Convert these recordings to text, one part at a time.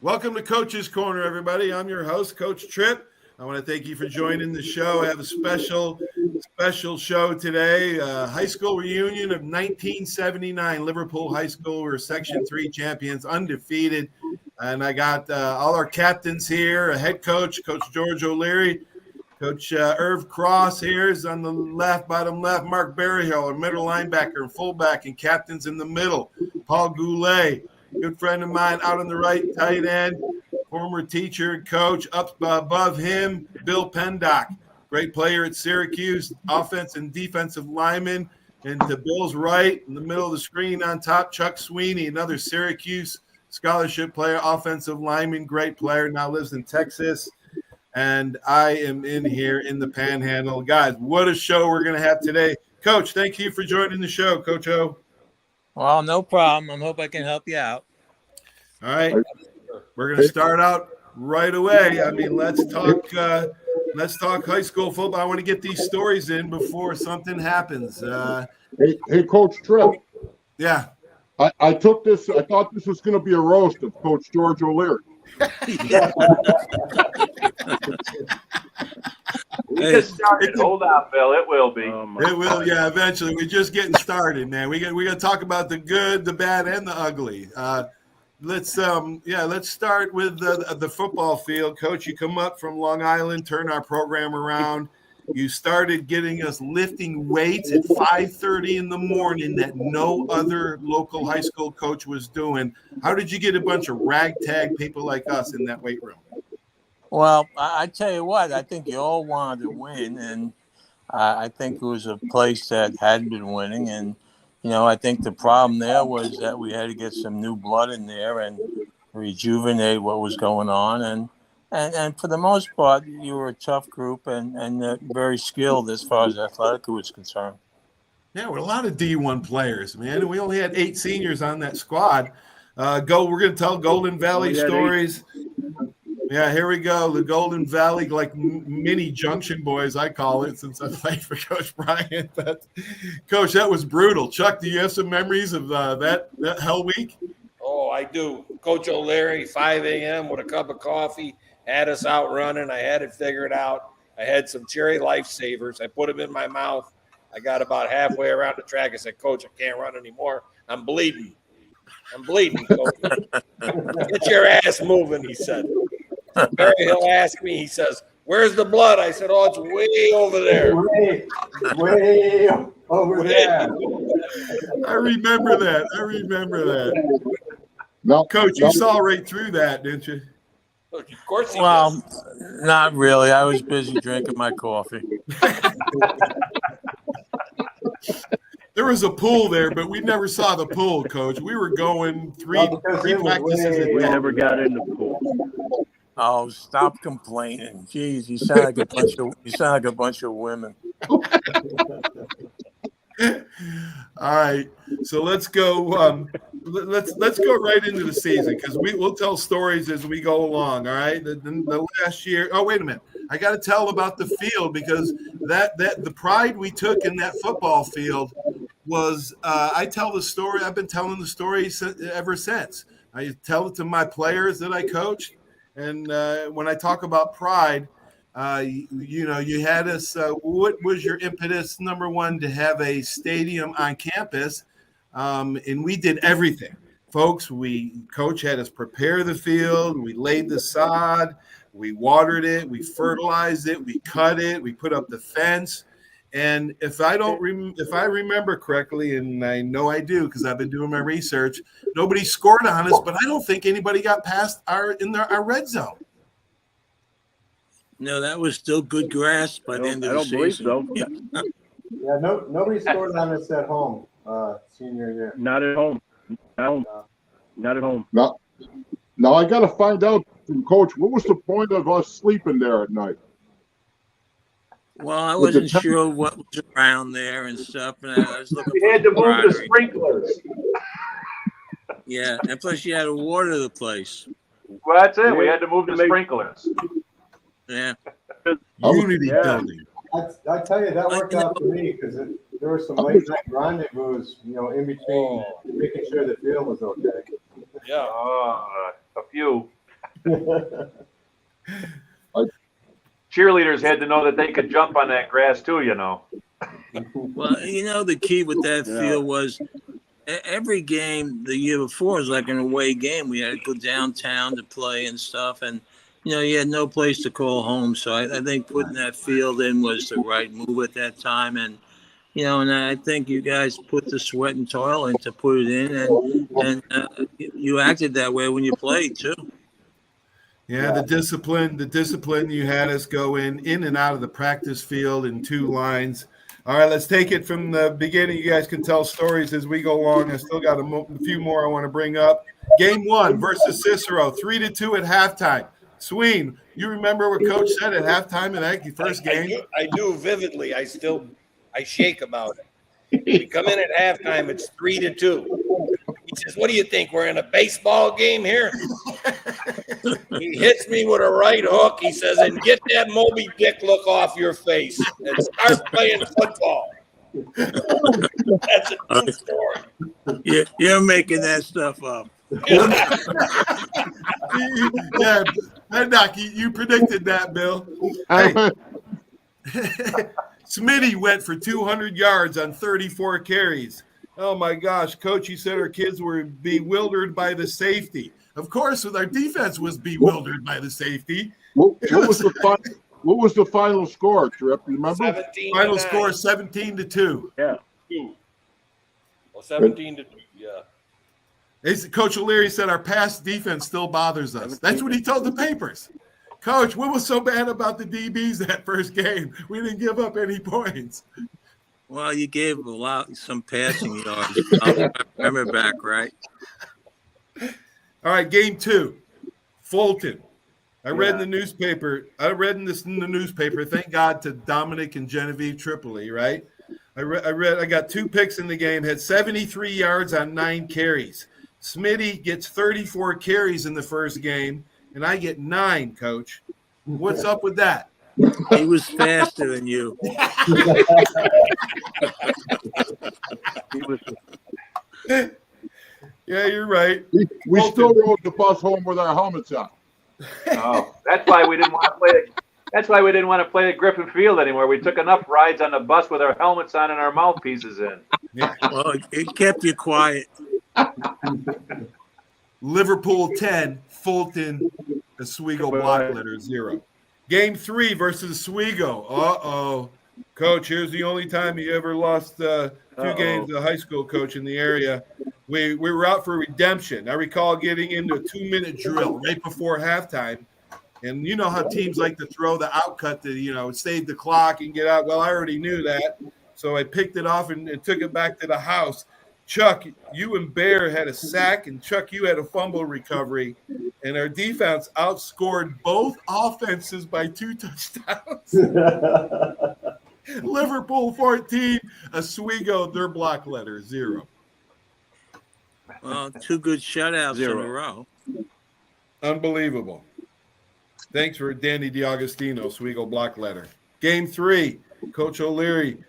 Welcome to Coach's Corner, everybody. I'm your host, Coach Tripp. I want to thank you for joining the show. I have a special show today. High school reunion of 1979, Liverpool High School. We're Section 3 champions, undefeated. And I got all our captains here, a head coach, Coach George O'Leary. Coach Irv Cross here is on the left, bottom left. Mark Berryhill, our middle linebacker and fullback, and captains in the middle. Paul Goulet, good friend of mine, out on the right, tight end, former teacher and coach. Up above him, Bill Pendock, great player at Syracuse, offense and defensive lineman. And to Bill's right, in the middle of the screen on top, Chuck Sweeney, another Syracuse scholarship player, offensive lineman, great player, now lives in Texas. And I am in here in the Panhandle. Guys, what a show we're going to have today. Coach, thank you for joining the show, Coach O. Well, no problem. I hope I can help you out. All right. We're going to start out right away. I mean, let's talk high school football. I want to get these stories in before something happens. Hey, Coach Tripp. Yeah. I thought this was going to be a roast of Coach George O'Leary. We just started. Hold on, Bill. It will be. It will, yeah. Eventually, we're just getting started, man. We got to talk about the good, the bad, and the ugly. Let's start with the football field, Coach. You come up from Long Island, turn our program around. You started getting us lifting weights at 5:30 in the morning that no other local high school coach was doing. How did you get a bunch of ragtag people like us in that weight room? Well, I tell you what, I think you all wanted to win, and I think it was a place that had been winning. And, I think the problem there was that we had to get some new blood in there and rejuvenate what was going on. And for the most part, you were a tough group and very skilled as far as athletic was concerned. Yeah, with a lot of D1 players, man. We only had 8 seniors on that squad. We're going to tell Golden Valley stories. Yeah, here we go. The Golden Valley, like mini Junction boys, I call it, since I played for Coach Bryant. But, Coach, that was brutal. Chuck, do you have some memories of that hell week? Oh, I do. Coach O'Leary, 5 a.m. with a cup of coffee, had us out running. I had it figured out. I had some cherry lifesavers. I put them in my mouth. I got about halfway around the track. I said, Coach, I can't run anymore. I'm bleeding, Coach. Get your ass moving, he said. He'll ask me, he says, where's the blood? I said, oh, it's way over there. Way over there. I remember that. No, Coach, you saw right through that, didn't you? Of course he Well, does. not really. I was busy drinking my coffee. There was a pool there, but we never saw the pool, Coach. We were going three practices a day. We never got in the pool. Oh, stop complaining. Jeez, you sound like a bunch of women. All right, so let's go. Let's go right into the season because we'll tell stories as we go along. All right, the last year. Oh, wait a minute. I got to tell about the field because that the pride we took in that football field was. I tell the story. I've been telling the story ever since. I tell it to my players that I coached, and when I talk about pride. You had us. What was your impetus, number one, to have a stadium on campus? And we did everything, folks. Coach had us prepare the field. We laid the sod. We watered it. We fertilized it. We cut it. We put up the fence. And if I remember correctly, and I know I do because I've been doing my research, nobody scored on us, but I don't think anybody got past our red zone. No, that was still good grass by the end of the season. I don't believe so. Yeah, nobody scored on us at home senior year. Not at home. Not at home. Now I got to find out from Coach, what was the point of us sleeping there at night? Well, I wasn't sure what was around there and stuff, and I was looking. We had to move the sprinklers. Yeah, and plus you had to water the place. Well, that's it. We had to move the sprinklers. Yeah. Unity building. I tell you, that worked out for me because there were some late night rendezvous, in between making sure the field was okay. Yeah. A few. Cheerleaders had to know that they could jump on that grass too, you know. Well, the key with that field was every game the year before was like an away game. We had to go downtown to play and stuff, and you had no place to call home. So I think putting that field in was the right move at that time, and and I think you guys put the sweat and toil in to put it in, and you acted that way when you played too. Yeah, the discipline you had us go in and out of the practice field in 2 lines. All right, let's take it from the beginning. You guys can tell stories as we go along. I still got a few more I want to bring up. Game 1 versus Cicero, 3-2 at halftime. Sween, you remember what Coach said at halftime in that first game? I do vividly. I shake about it. We come in at halftime, it's 3-2. He says, "What do you think? We're in a baseball game here?" He hits me with a right hook. He says, "And get that Moby Dick look off your face and start playing football." That's a true story. You're making that stuff up. Yeah, Doc, you predicted that, Bill. Hey. Smitty went for 200 yards on 34 carries. Oh, my gosh. Coach, he said our kids were bewildered by the safety. Of course, our defense was bewildered by the safety. What was the final score, Trip? You remember? Final score 17-2. Yeah. Well, 17-2, yeah. Coach O'Leary said our pass defense still bothers us. That's what he told the papers. Coach, what was so bad about the DBs that first game? We didn't give up any points. Well, you gave some passing yards. Remember back, right? All right, game 2, Fulton. I read in the newspaper. Thank God to Dominic and Genevieve Tripoli, right? I got 2 picks in the game, had 73 yards on 9 carries. Smitty gets 34 carries in the first game, and I get 9, Coach. What's up with that? He was faster than you. Yeah, you're right. We still rode the bus home with our helmets on. Oh, that's why we didn't want to play it. That's why we didn't want to play at Griffin Field anymore. We took enough rides on the bus with our helmets on and our mouthpieces in. Yeah. Well, it kept you quiet. Liverpool 10, Fulton, Oswego block letter 0. Game 3 versus Oswego. Uh-oh. Coach, here's the only time you ever lost 2 games as a high school coach in the area. We were out for redemption. I recall getting into a 2-minute drill right before halftime. And you know how teams like to throw the outcut to, save the clock and get out. Well, I already knew that. So I picked it off and took it back to the house. Chuck, you and Bear had a sack, and Chuck, you had a fumble recovery. And our defense outscored both offenses by 2 touchdowns. Liverpool 14, Oswego, their block letter 0. Well, 2 good shutouts in a row. Unbelievable. Thanks for Danny DiAgostino, Oswego block letter. Game 3, Coach O'Leary.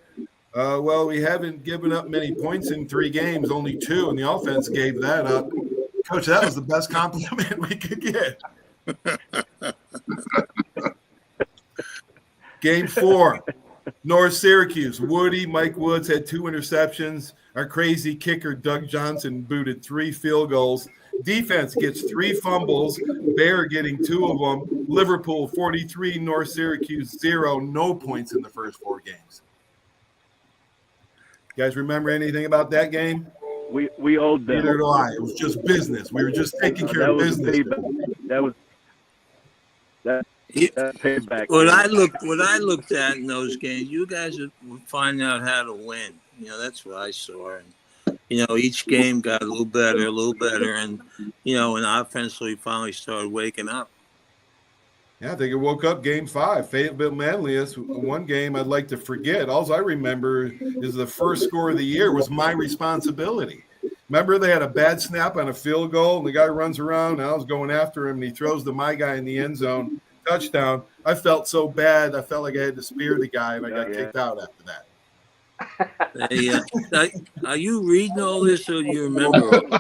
Well, we haven't given up many points in 3 games, only 2, and the offense gave that up. Coach, that was the best compliment we could get. Game 4, North Syracuse. Woody, Mike Woods had 2 interceptions. Our crazy kicker, Doug Johnson, booted 3 field goals. Defense gets 3 fumbles. Bear getting 2 of them. Liverpool 43, North Syracuse 0. No points in the first 4 games. You guys remember anything about that game? We owed them. Neither do I. It was just business. We were just taking care of business. That paid back. What I looked at in those games, you guys would find out how to win. That's what I saw. And, each game got a little better. And, and offensively finally started waking up. Yeah, I think it woke up game 5. Fayetteville Manlius, one game I'd like to forget. All I remember is the first score of the year was my responsibility. Remember they had a bad snap on a field goal, and the guy runs around, and I was going after him, and he throws to my guy in the end zone, touchdown. I felt so bad. I felt like I had to spear the guy, and I got kicked out after that. Hey, are you reading all this or do you remember all?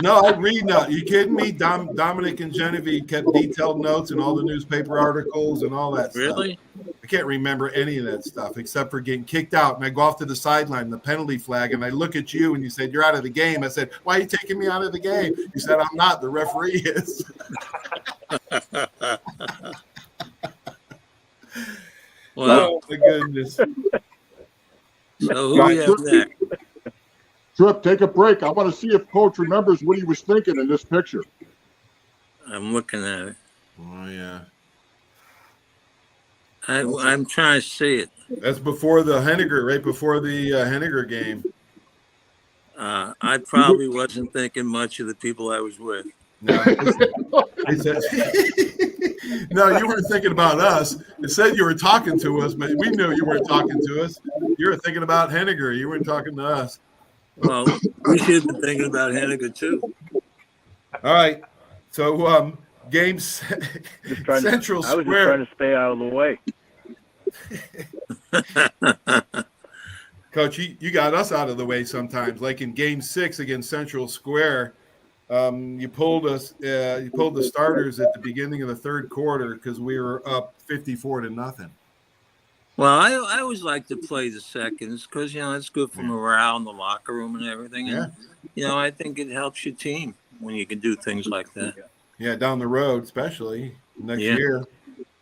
No, I read now. You kidding me? Dominic and Genevieve kept detailed notes and all the newspaper articles and all that stuff. Really? I can't remember any of that stuff except for getting kicked out. And I go off to the sideline, the penalty flag, and I look at you and you said, "You're out of the game." I said, "Why are you taking me out of the game?" You said, "I'm not. The referee is." Well, Oh, my goodness. so who we have next? Trip, take a break. I want to see if Coach remembers what he was thinking in this picture. I'm looking at it. Oh, yeah. I'm trying to see it. That's before the Henniger, right before the Henniger game. I probably wasn't thinking much of the people I was with. No, he said, no, you weren't thinking about us. It said you were talking to us, but we knew you weren't talking to us. You were thinking about Henniger. You weren't talking to us. Well, we should have been thinking about Henniger too. All right. So, games Central I was just Square. trying to stay out of the way. Coach, you got us out of the way sometimes. Like in Game 6 against Central Square, you pulled us. You pulled the starters at the beginning of the third quarter because we were up 54-0. Well, I always like to play the seconds because, it's good for morale in the locker room and everything. And, I think it helps your team when you can do things like that. Yeah, down the road, especially next year.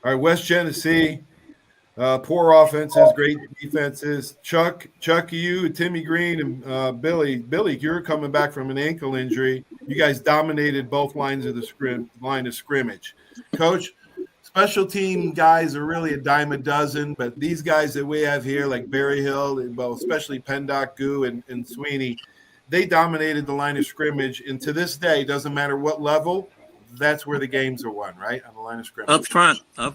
All right, West Genesee, poor offenses, great defenses. Chuck, you, Timmy Green, and Billy, you're coming back from an ankle injury. You guys dominated both lines of the line of scrimmage. Coach, special team guys are really a dime a dozen, but these guys that we have here, like Berry Hill, well, especially Pendock, Goo, and Sweeney, they dominated the line of scrimmage. And to this day, doesn't matter what level, that's where the games are won, right? On the line of scrimmage. Up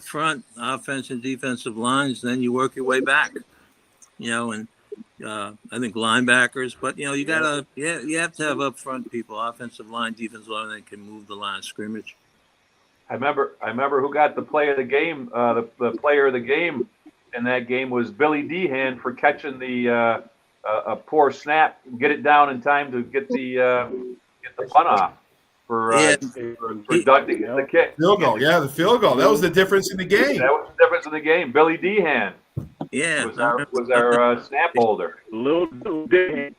front, offensive and defensive lines, then you work your way back, and I think linebackers, but you have to have up front people, offensive line, defensive line, that can move the line of scrimmage. I remember who got the play of the game. The player of the game in that game was Billy Dehan for catching the a poor snap, get it down in time to get the punt off for Doug to get the kick. Field goal, the field goal. That was the difference in the game. That was the difference in the game. Billy Dehan, was our snap holder. Little Dehan.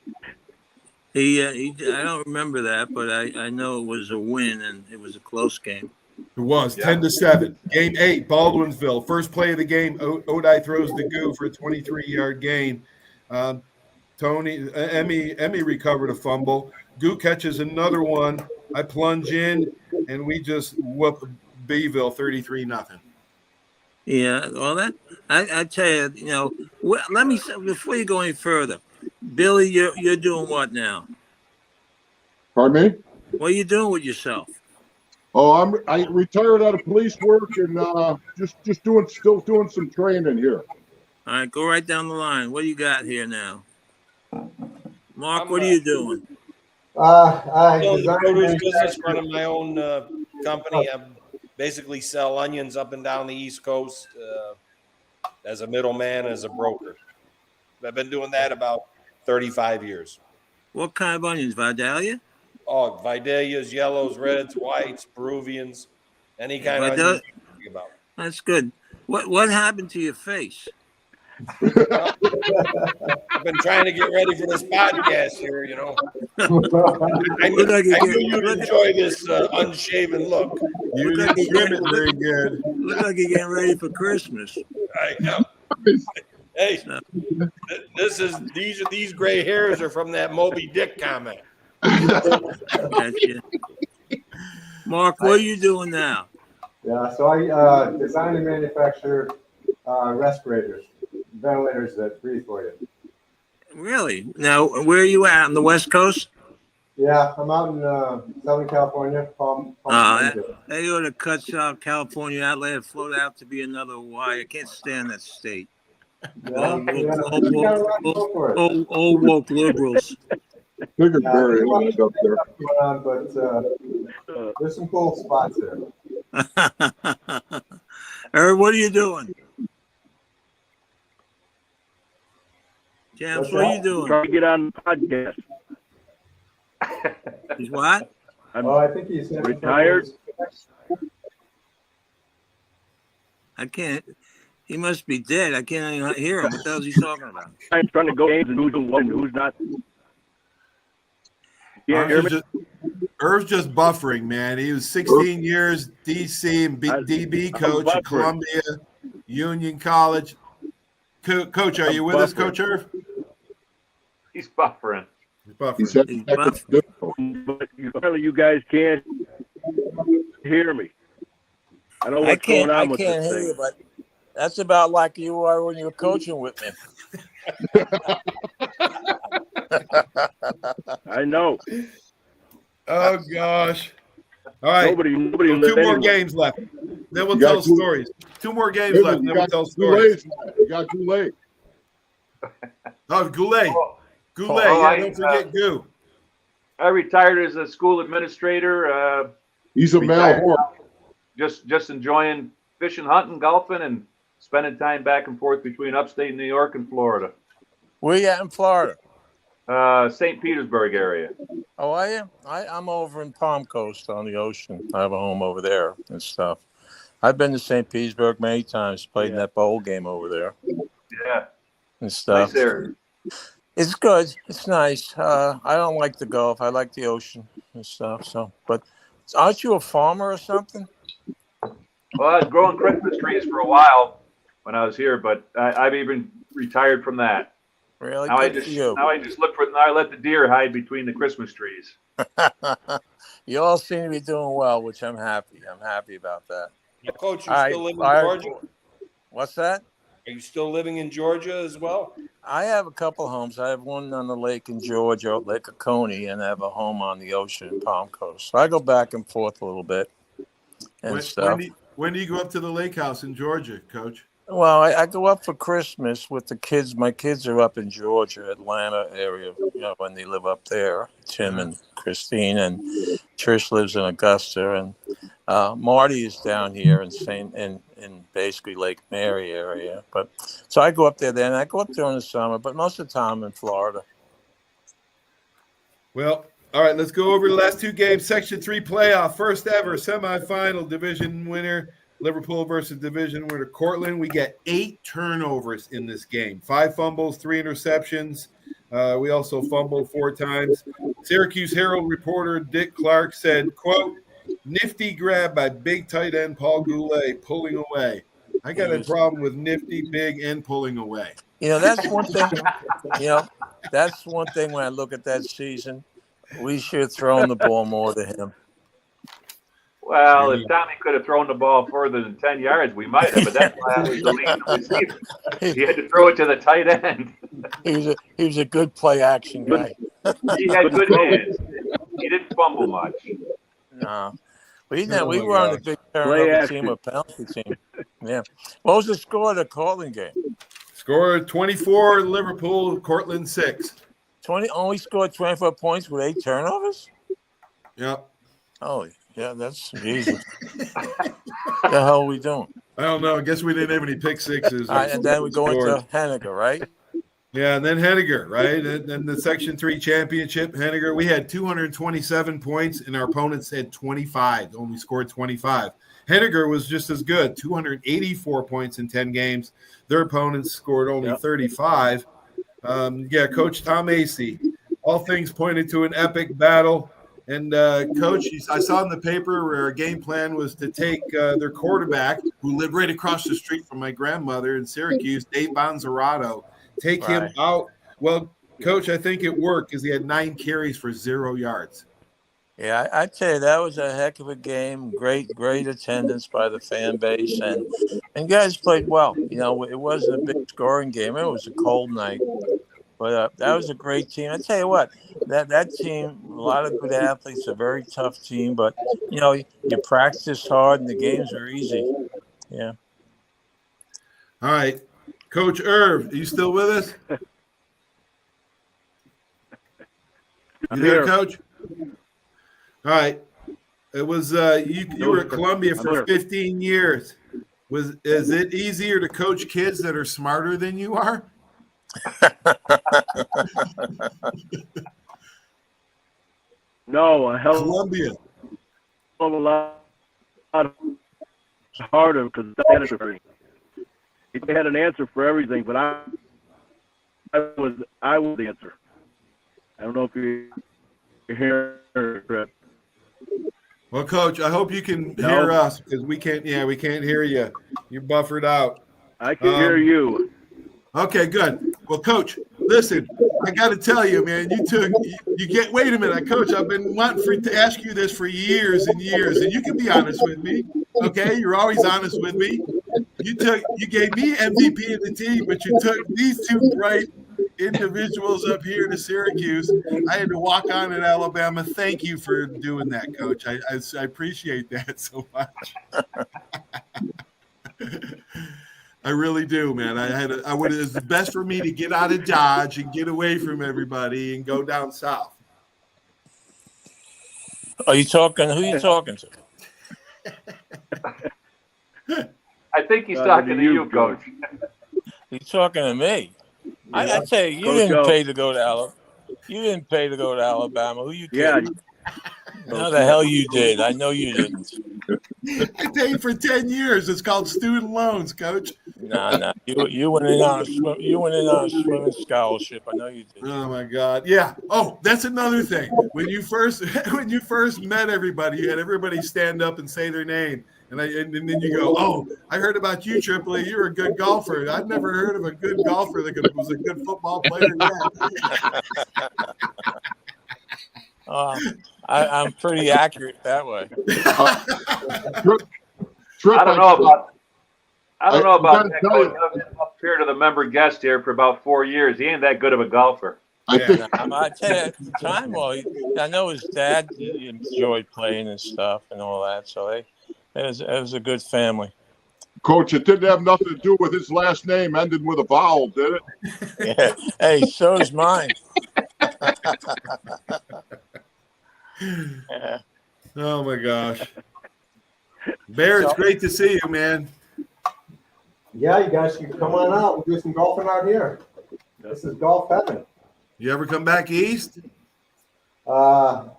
I don't remember that, but I know it was a win and it was a close game. It was 10-7. Game 8, Baldwinsville. First play of the game. Odai throws the Goo for a 23-yard gain. Emmy recovered a fumble. Goo catches another one. I plunge in, and we just whoop Beeville 33-0. Yeah, well, I tell you, let me say, before you go any further, Billy, you're doing what now? Pardon me? What are you doing with yourself? Oh, I retired out of police work and still doing some training here. All right, go right down the line. What do you got here now? Mark, what are you doing? I produce business, running my own company. I basically sell onions up and down the East Coast as a middleman, as a broker. I've been doing that about 35 years. What kind of onions? Vidalia? Oh, Vidalias, yellows, reds, whites, Peruvians, any kind of onions you can think about. That's good. What happened to your face? I've been trying to get ready for this podcast here, I knew you'd enjoy this unshaven look. You didn't trim it very good. Look like you're getting ready for Christmas. I know. Hey, these gray hairs are from that Moby Dick comment. Mark, what are you doing now? Yeah, so I design and manufacture respirators, ventilators that breathe for you. Really? Now, where are you at? On the West Coast? Yeah, I'm out in Southern California. They ought to cut South California out, let it float out to be another Hawaii. I can't stand that state. Old woke liberals. Bigger Barry Hill up there. But there's some cool spots there. What are you doing? Champs, What's what are that? you doing? Trying to get on the podcast. He's what? I'm Oh, I think he's retired. I can't. He must be dead. I can't even hear him. What the hell is he talking about? I'm trying to go games and who's won and who's not. Yeah, Irv's just buffering, man. He was 16 years DC and DB coach at buffering. Columbia Union College. Coach, are you with us, Coach Irv? He's buffering. He's buffering. He said He's technical buff. difficulty. But apparently you guys can't hear me. I don't know what's going on with can't this hear thing. you, but that's about like you are when you were coaching with me. I know. Oh gosh! All right, Nobody. so two more games left. Then we'll You got tell two- stories. Two more games left. You Then we'll got tell stories. Goulet. You got Goulet. Oh, Goulet. Goulet. Oh, Yeah, don't forget Goo. I retired as a school administrator. He's a male Retired. horse. Just enjoying fishing, hunting, golfing, and spending time back and forth between upstate New York and Florida. Where you at in Florida? St. Petersburg area. Oh, are you? I'm over in Palm Coast on the ocean. I have a home over there and stuff. I've been to St. Petersburg many times, played in that bowl game over there Yeah, and stuff. nice area. It's good. It's nice. I don't like the Gulf. I like the ocean and stuff. So, but aren't you a farmer or something? Well, I was growing Christmas trees for a while when I was here, but I've even retired from that. Really? Now I Good just for you. now I just look for now I let the deer hide between the Christmas trees. You all seem to be doing well, which I'm happy. I'm happy about that. Now, Coach, you All right, still live in all right. Georgia? What's that? Are you still living in Georgia as well? I have a couple homes. I have one on the lake in Georgia, Lake Oconee, and I have a home on the ocean in Palm Coast. So I go back and forth a little bit and stuff. When do you go up to the lake house in Georgia, Coach? Well, I go up for Christmas with the kids. My kids are up in Georgia, Atlanta area, when they live up there. Tim and Christine, and Trish lives in Augusta, and Marty is down here in basically Lake Mary area. But so I go up there then. I go up during the summer, but most of the time I'm in Florida. Well, all right, let's go over the last two games. Section 3 playoff, first ever semifinal division winner, Liverpool versus division winner Cortland. We get 8 turnovers in this game, 5 fumbles, 3 interceptions. We also fumbled 4 times. Syracuse Herald reporter Dick Clark said, quote, "Nifty grab by big tight end Paul Goulet pulling away." I got a problem with nifty, big, and pulling away. That's one thing. That's one thing when I look at that season. We should have thrown the ball more to him. Well, if Tommy could have thrown the ball further than 10 yards, we might have, but that's why I was the lead receiver. He had to throw it to the tight end. He was a good play action guy. He had good hands. He didn't fumble much. No. We were on a big Play turnover action. team, a penalty team. Yeah. What was the score of the Cortland game? Score 24, Liverpool, Cortland 6. Only scored 24 points with 8 turnovers? Yep. Oh, yeah, that's Jesus. What the hell are we doing? I don't know. I guess we didn't have any pick sixes. All right, and then we go into Henniger, right? Yeah, and then Henniger, right? And then the Section 3 championship, Henniger, we had 227 points, and our opponents had 25, only scored 25. Henniger was just as good, 284 points in 10 games. Their opponents scored only 35. Coach Tom Acey, all things pointed to an epic battle. And, Coach, I saw in the paper where our game plan was to take their quarterback, who lived right across the street from my grandmother in Syracuse, Dave Bonzerato, take him out. Well, Coach, I think it worked because he had 9 carries for 0 yards. Yeah, I tell you, that was a heck of a game. Great attendance by the fan base, and guys played well. It wasn't a big scoring game. It was a cold night, but that was a great team. I tell you what, that team, a lot of good athletes, a very tough team. But you practice hard, and the games are easy. Yeah. All right, Coach Irv, are you still with us? You there, Coach? All right. It was you were at Columbia for 15 years. Is it easier to coach kids that are smarter than you are? No, a hell Columbia. of a lot harder because they had an answer. They had an answer for everything, but I was the answer. I don't know if you hear it. Well, Coach, I hope you can No. hear us because we can't. Yeah, we can't hear you. You're buffered out. I can hear you. Okay, good. Well, Coach, listen, I got to tell you, man, you get. Wait a minute, Coach. I've been wanting to ask you this for years and years, and you can be honest with me. Okay, you're always honest with me. You gave me MVP of the team, but you took these two bright individuals up here to Syracuse. I had to walk on in Alabama. Thank you for doing that, Coach. I appreciate that so much. I really do, man. It's the best for me to get out of Dodge and get away from everybody and go down south. Are you talking? Who are you talking to? I think he's talking to you, Coach. He's talking to me. I tell you, you Coach didn't O. pay to go to Alabama. You didn't pay to go to Alabama. Who you Yeah. kidding? No, the hell you did. I know you didn't. I paid for 10 years. It's called student loans, Coach. No. You went in on a swimming scholarship. I know you did. Oh my God. Yeah. Oh, that's another thing. When you first met everybody, you had everybody stand up and say their name. And then you go, oh, I heard about you, Tripoli. You're a good golfer. I've never heard of a good golfer that was a good football player yet. I'm pretty accurate that way. I don't know about that. Coach. I've been up here to the member guest here for about 4 years. He ain't that good of a golfer. I tell you, at the time, I know his dad enjoyed playing and stuff and all that. So it was a good family. Coach, it didn't have nothing to do with his last name ending with a vowel, did it? Yeah. Hey, so's mine. Yeah. Oh my gosh. Bear, it's great to see you, man. Yeah, you guys can come on out. We'll do some golfing out here. This is golf heaven. You ever come back east? Not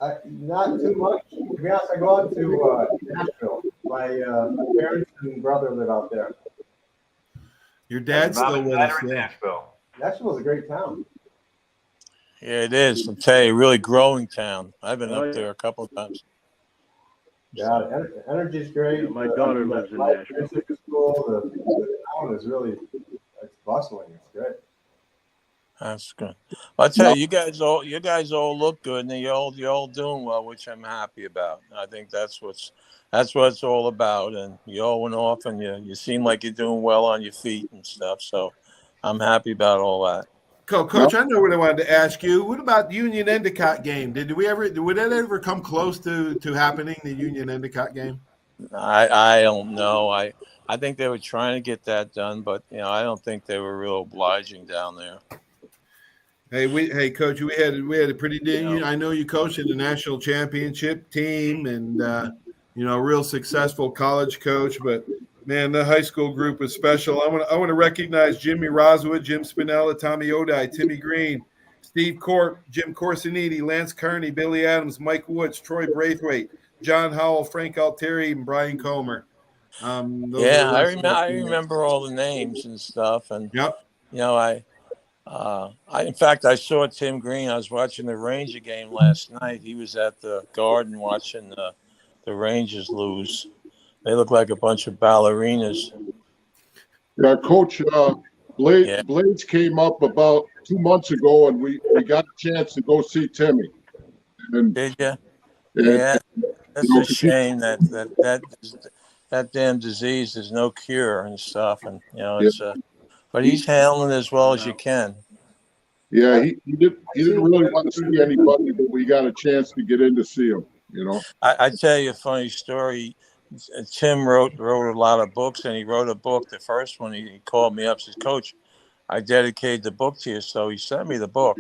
too much. To be honest, I go out to Nashville. My parents and brother live out there. Your dad's still with us. Yeah. Nashville. Nashville's a great town. Yeah, it is. I'll tell you, really growing town. I've been up there a couple of times. Yeah, the energy's great. Yeah, my daughter lives in Nashville. Music is cool. The town is really it's bustling. It's great. That's good. I'll tell you, you guys all look good, and you're all doing well, which I'm happy about. I think that's what it's all about. And you all went off, and you seem like you're doing well on your feet and stuff. So I'm happy about all that. Coach, I know what I wanted to ask you. What about the Union Endicott game? Would that ever come close to happening, the Union Endicott game? I don't know. I think they were trying to get that done, but I don't think they were real obliging down there. Hey, Coach, we had a pretty. I know you coached in the national championship team, and real successful college coach. But man, the high school group was special. I want to recognize Jimmy Roswood, Jim Spinella, Tommy Odai, Timmy Green, Steve Corp, Jim Corsiniti, Lance Carney, Billy Adams, Mike Woods, Troy Braithwaite, John Howell, Frank Altieri, and Brian Comer. I remember all the names and stuff, and yep. In fact, I saw Tim Green. I was watching the Ranger game last night. He was at the Garden watching the Rangers lose. They look like a bunch of ballerinas. Yeah, Coach, Blades came up about 2 months ago, and we got a chance to go see Timmy. And, did you? Yeah, that's a shame that damn disease. There's no cure and stuff, and it's but he's handling it as well as you can. Yeah, he didn't really want to see anybody, but we got a chance to get in to see him. I tell you a funny story. Tim wrote a lot of books, and he wrote a book. The first one, he called me up, says, "Coach, I dedicated the book to you." So he sent me the book,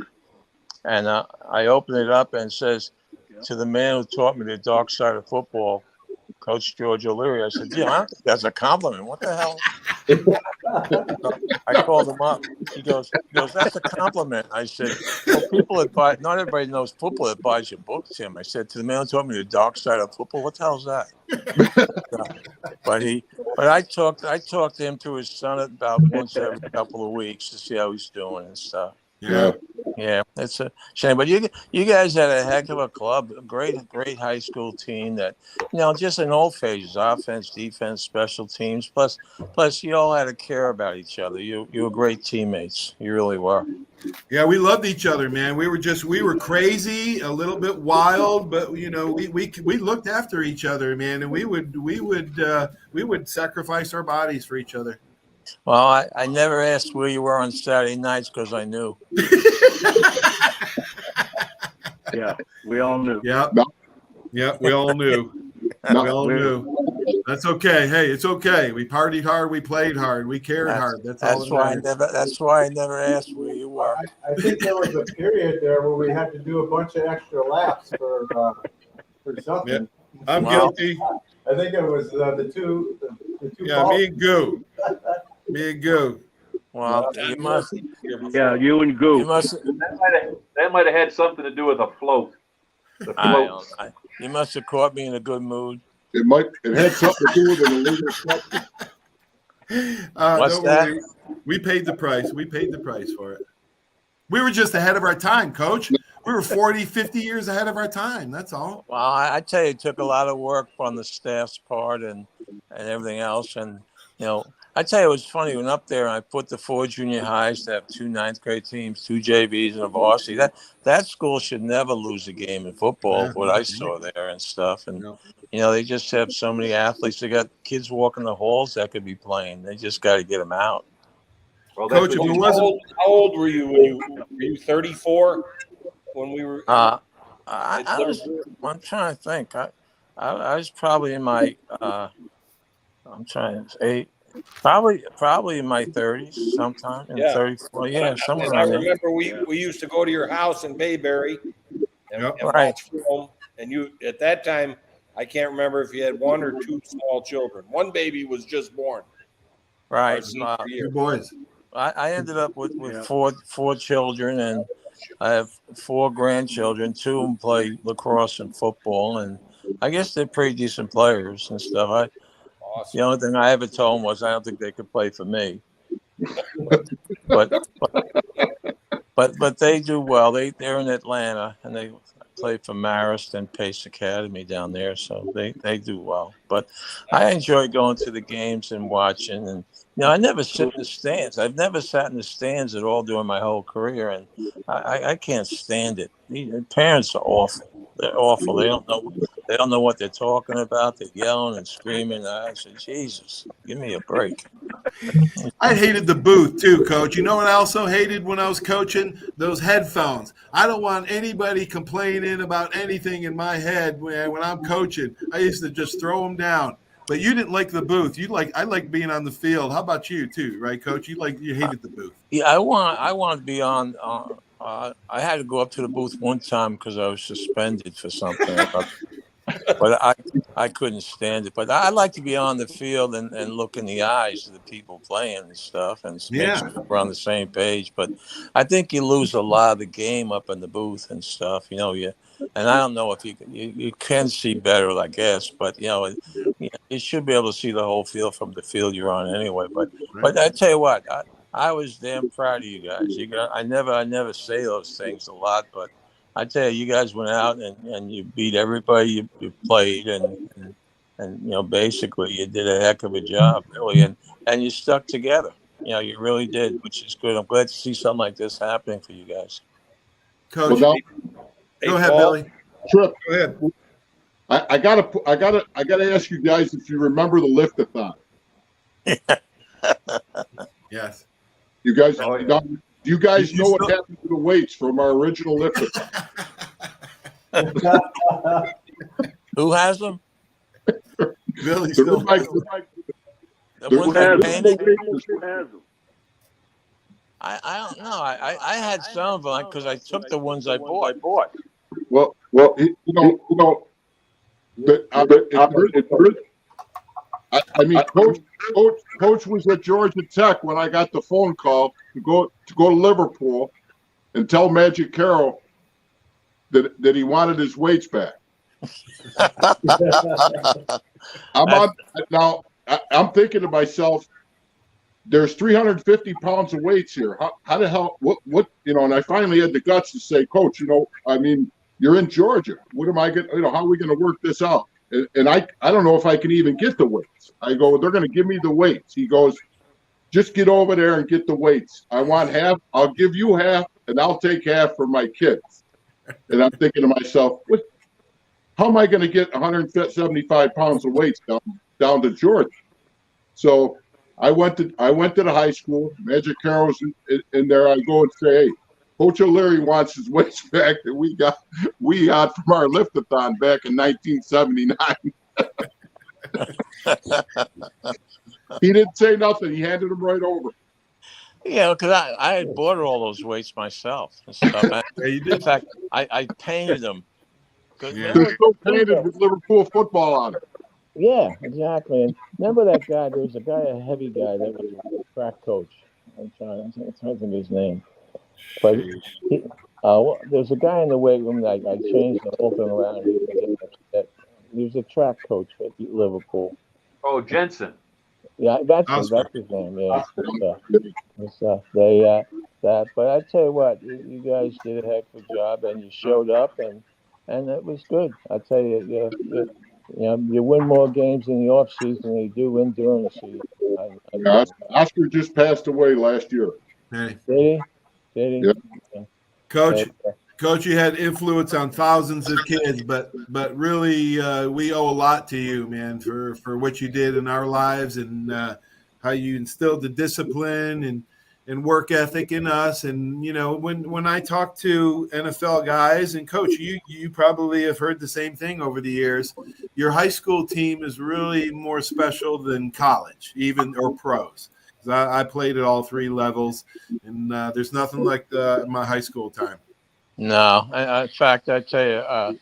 and I opened it up and it says, "To the man who taught me the dark side of football, Coach George O'Leary." I said, "Yeah, I don't think that's a compliment. What the hell?" I called him up. He goes, that's a compliment. I said, well, people that buy, not everybody knows football that buys your books, Tim. I said to the man who told me the dark side of football, what the hell's that? But I talked to him to his son about once every couple of weeks to see how he's doing and stuff. Yeah, it's a shame. But you guys had a heck of a club, a great high school team that, just in all phases, offense, defense, special teams. Plus you all had to care about each other. You were great teammates. You really were. Yeah, we loved each other, man. We were crazy, a little bit wild, but we looked after each other, man, and we would sacrifice our bodies for each other. Well, I never asked where you were on Saturday nights because I knew. Yeah, we all knew. Yeah, we all knew. We all knew. That's okay. Hey, it's okay. We partied hard. We played hard. We cared hard. That's why I never asked where you were. I think there was a period there where we had to do a bunch of extra laps for something. Yeah, I'm guilty. I think it was the two. Yeah, me and Goo. Me and Goo. Well, you must. Yeah, you and Goo. You must. That might have had something to do with a float. You must have caught me in a good mood. It had something to do with an illegal substance. What's that? We paid the price. We paid the price for it. We were just ahead of our time, Coach. We were 40, 50 years ahead of our time. That's all. Well, I tell you, it took a lot of work on the staff's part and everything else. And, I tell you, it was funny. When up there, I put the 4 junior highs to have 2 ninth grade teams, 2 JVs, and a varsity. That school should never lose a game in football, what I saw there and stuff. And, they just have so many athletes. They got kids walking the halls that could be playing. They just got to get them out. Well, Coach, how old were you when were you 34 when we were? I'm trying to think. I was probably in my probably in my 30s sometime. In 34, somewhere around there. I remember we used to go to your house in Bayberry and watch film. And you at that time, I can't remember if you had 1 or 2 small children. One baby was just born. Right. 2 boys. I ended up with 4 children, and I have 4 grandchildren. 2 of them play lacrosse and football, and I guess they're pretty decent players and stuff. Awesome. The only thing I ever told them was I don't think they could play for me. but they do well. They're in Atlanta, and they play for Marist and Pace Academy down there, so they do well. But I enjoy going to the games and watching. And I never sit in the stands. I've never sat in the stands at all during my whole career, and I can't stand it. The parents are awful. They're awful. They don't know what they're talking about. They're yelling and screaming. I said, Jesus, give me a break. I hated the booth too, Coach. You know what I also hated when I was coaching? Those headphones. I don't want anybody complaining about anything in my head when I'm coaching. I used to just throw them down. But you didn't like the booth. I like being on the field. How about you too, right, Coach? You hated the booth. Yeah, I want to be on. I had to go up to the booth one time because I was suspended for something. But I couldn't stand it. But I like to be on the field and look in the eyes of the people playing and stuff and make sure we're on the same page. But I think you lose a lot of the game up in the booth and stuff. And I don't know if you can see better, I guess. But you should be able to see the whole field from the field you're on anyway. But I tell you what, I was damn proud of you guys. I never say those things a lot, but I tell you guys went out and you beat everybody you played, and basically you did a heck of a job, really, and you stuck together. You really did, which is good. I'm glad to see something like this happening for you guys. Coach, go ahead, Billy. Trip. Go ahead. I gotta ask you guys if you remember the lift-a-thon. Yes. You guys, do you guys know what happened to the weights from our original lift-a-thon? Who has them? Billy still has them. Who has them? I don't know. I had some of them because I took the ones I bought. Well, I mean, coach was at Georgia Tech when I got the phone call to go to Liverpool and tell Magic Carroll that he wanted his weights back. I'm thinking to myself, there's 350 pounds of weights here. How the hell, what, and I finally had the guts to say, Coach, I mean, you're in Georgia. What am I going to, how are we going to work this out? And I don't know if I can even get the weights. I go, they're going to give me the weights. He goes, just get over there and get the weights. I want half. I'll give you half, and I'll take half for my kids. And I'm thinking to myself, how am I going to get 175 pounds of weights down to Georgia? So I went to the high school. Magic Carroll's in there. I go and say, hey, Coach O'Leary wants his weights back that we got from our liftathon back in 1979. He didn't say nothing. He handed them right over. Yeah, because I had bought all those weights myself and stuff. Yeah, you did. In fact, I painted them. Yeah. They're still painted with Liverpool football on it. Yeah, exactly. And remember that guy? There was a heavy guy that was a track coach. I'm trying to think of his name. But there's a guy in the weight room that I changed the whole thing around. And he was getting upset. He was a track coach at Liverpool. Oh, Jensen. Yeah, that's his name. Yeah. But I tell you what, you guys did a heck of a job, and you showed up, and it was good. I tell you, you win more games in the off season than you do in during the season. Oscar just passed away last year. Hey. Did he? Yep. Yeah. Coach, you had influence on thousands of kids, but really, we owe a lot to you, man, for what you did in our lives and how you instilled the discipline and work ethic in us. And when I talk to NFL guys, and Coach, you probably have heard the same thing over the years. Your high school team is really more special than college, even or pros. I played at all three levels, and there's nothing like my high school time. No, in fact, I tell you,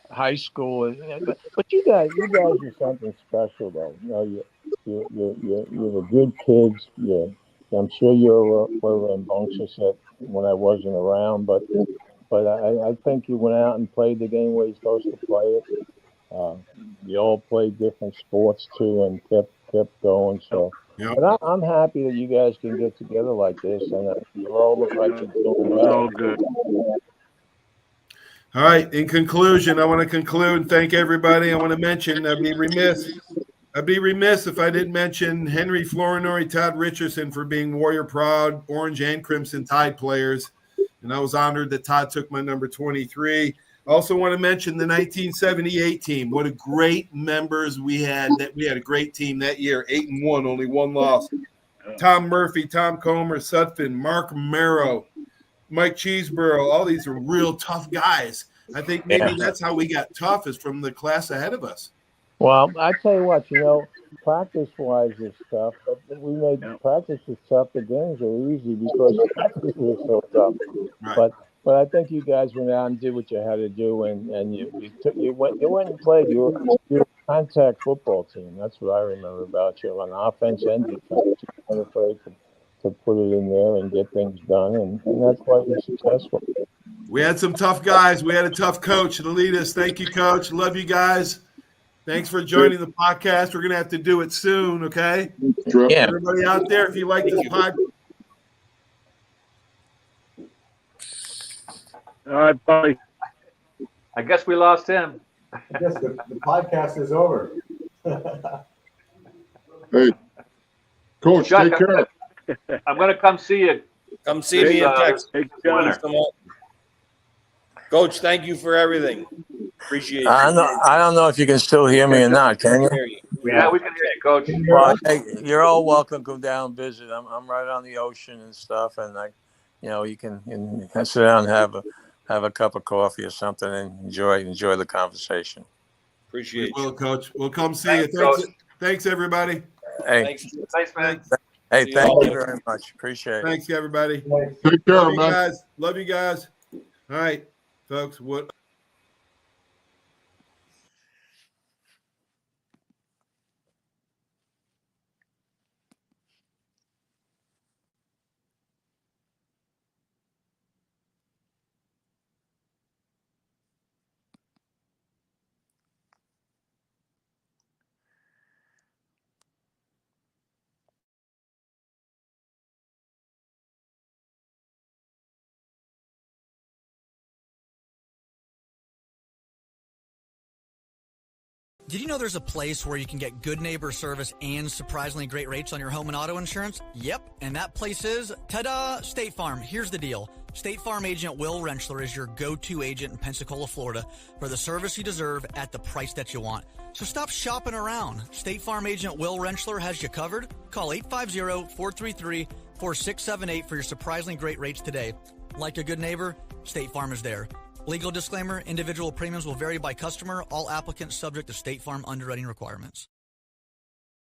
high school. But you guys are something special, though. You're good kids. I'm sure you were rambunctious when I wasn't around, but I think you went out and played the game where you're supposed to play it. You all played different sports too, and kept going. So, Yep. But I'm happy that you guys can get together like this, and you all look like you're doing well. All good. All right. In conclusion, I want to conclude and thank everybody. I want to mention I'd be remiss if I didn't mention Henry Florinori, Todd Richardson for being Warrior Proud, Orange and Crimson Tide players. And I was honored that Todd took my number 23. I also want to mention the 1978 team. What a great members we had. We had a great team that year, 8-1, only one loss. Tom Murphy, Tom Comer, Sutphin, Mark Merrow, Mike Cheeseborough, all these are real tough guys. I think maybe that's how we got tough, is from the class ahead of us. Well, I tell you what, practice-wise is tough, but we made practice is tough. The games are easy because practice was so tough. Right. But I think you guys went out and did what you had to do, and you went and played. You were a contact football team. That's what I remember about you on offense and defense. You weren't afraid to put it in there and get things done, and that's why you're successful. We had some tough guys. We had a tough coach to lead us. Thank you, Coach. Love you guys. Thanks for joining the podcast. We're going to have to do it soon, okay? Yeah. Everybody out there, if you like this podcast. All right, buddy. I guess we lost him. I guess the podcast is over. Hey, Coach, Chuck, take care. I'm going to come see you. Come see me in Texas. Take care. Coach, thank you for everything. Appreciate it. I don't know if you can still hear me or not. Can you? Yeah, we can hear you, Coach. Well, hey, you're all welcome. Come down and visit. I'm right on the ocean and stuff, and you can sit down and have a cup of coffee or something and enjoy the conversation. Appreciate We will, you. Coach. We'll come see Thanks, you. Coach. Thanks, everybody. Hey, Thanks, man. hey, See you thank all. you very much. Appreciate it. Thanks, everybody. Take care, Love you man. guys. Love you guys. All right, folks. What? Did you know there's a place where you can get good neighbor service and surprisingly great rates on your home and auto insurance? Yep, and that place is, ta-da, State Farm. Here's the deal. State Farm agent Will Rentschler is your go-to agent in Pensacola, Florida for the service you deserve at the price that you want. So stop shopping around. State Farm agent Will Rentschler has you covered. Call 850-433-4678 for your surprisingly great rates today. Like a good neighbor, State Farm is there. Legal disclaimer, individual premiums will vary by customer. All applicants subject to State Farm underwriting requirements.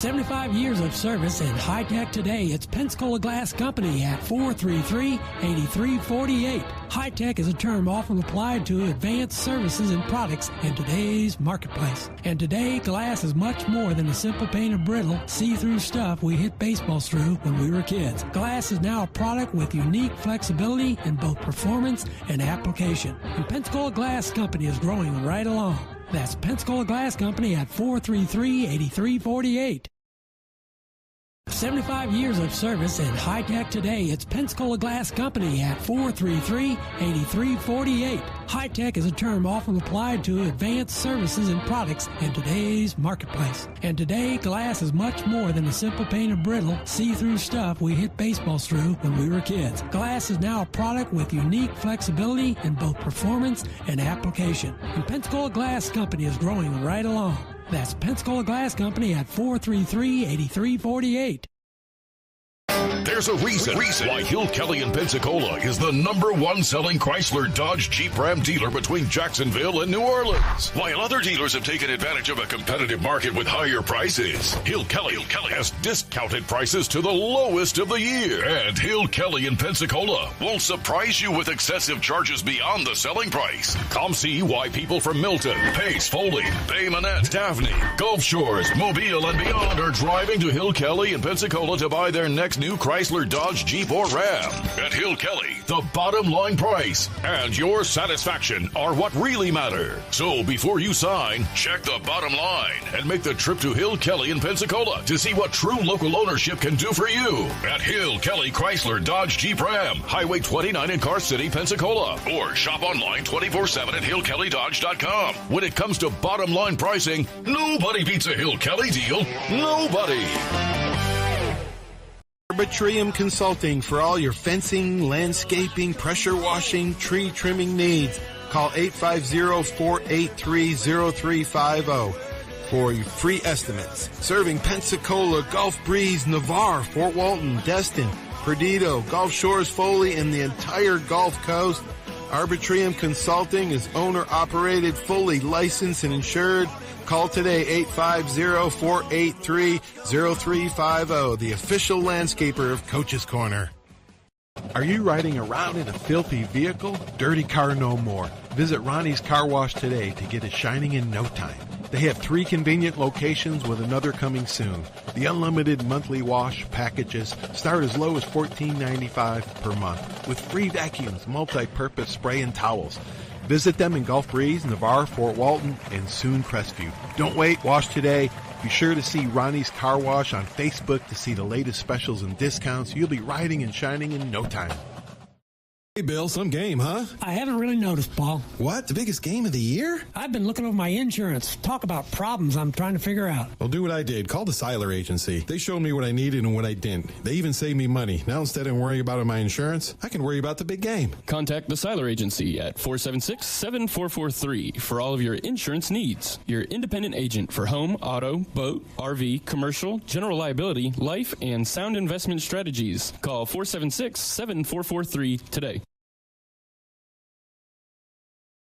75 years of service and high tech today. It's Pensacola Glass Company at 433-8348. High tech is a term often applied to advanced services and products in today's marketplace. And today, glass is much more than the simple painted brittle, see-through stuff we hit baseballs through when we were kids. Glass is now a product with unique flexibility in both performance and application. And Pensacola Glass Company is growing right along. That's Pensacola Glass Company at 433-8348. 75 years of service and high tech today. It's Pensacola Glass Company at 433-8348. High tech is a term often applied to advanced services and products in today's marketplace. And today, glass is much more than the simple painted brittle, see-through stuff we hit baseballs through when we were kids. Glass is now a product with unique flexibility in both performance and application. And Pensacola Glass Company is growing right along. That's Pensacola Glass Company at 433-8348. There's a reason why Hill Kelly in Pensacola is the #1 selling Chrysler Dodge Jeep Ram dealer between Jacksonville and New Orleans. While other dealers have taken advantage of a competitive market with higher prices, Hill Kelly has discounted prices to the lowest of the year. And Hill Kelly in Pensacola won't surprise you with excessive charges beyond the selling price. Come see why people from Milton, Pace, Foley, Bay Minette, Daphne, Gulf Shores, Mobile, and beyond are driving to Hill Kelly in Pensacola to buy their next new Chrysler, Dodge, Jeep, or Ram. At Hill Kelly, the bottom line price and your satisfaction are what really matter. So before you sign, check the bottom line and make the trip to Hill Kelly in Pensacola to see what true local ownership can do for you. At Hill Kelly Chrysler, Dodge, Jeep, Ram, Highway 29 in Car City, Pensacola. Or shop online 24/7 at hillkellydodge.com. When it comes to bottom line pricing, nobody beats a Hill Kelly deal. Nobody. Arbitrium Consulting for all your fencing, landscaping, pressure washing, tree trimming needs. Call 850-483-0350 for your free estimates. Serving Pensacola, Gulf Breeze, Navarre, Fort Walton, Destin, Perdido, Gulf Shores, Foley, and the entire Gulf Coast. Arbitrium Consulting is owner-operated, fully licensed and insured. Call today, 850-483-0350, the official landscaper of Coach's Corner. Are you riding around in a filthy vehicle? Dirty car no more. Visit Ronnie's Car Wash today to get it shining in no time. They have 3 convenient locations with another coming soon. The unlimited monthly wash packages start as low as $14.95 per month with free vacuums, multi-purpose spray and towels. Visit them in Gulf Breeze, Navarre, Fort Walton, and soon Crestview. Don't wait, wash today. Be sure to see Ronnie's Car Wash on Facebook to see the latest specials and discounts. You'll be riding and shining in no time. Hey, Bill, some game, huh? I haven't really noticed, Paul. What? The biggest game of the year? I've been looking over my insurance. Talk about problems I'm trying to figure out. Well, do what I did. Call the Seiler Agency. They showed me what I needed and what I didn't. They even saved me money. Now, instead of worrying about my insurance, I can worry about the big game. Contact the Seiler Agency at 476-7443 for all of your insurance needs. Your independent agent for home, auto, boat, RV, commercial, general liability, life, and sound investment strategies. Call 476-7443 today.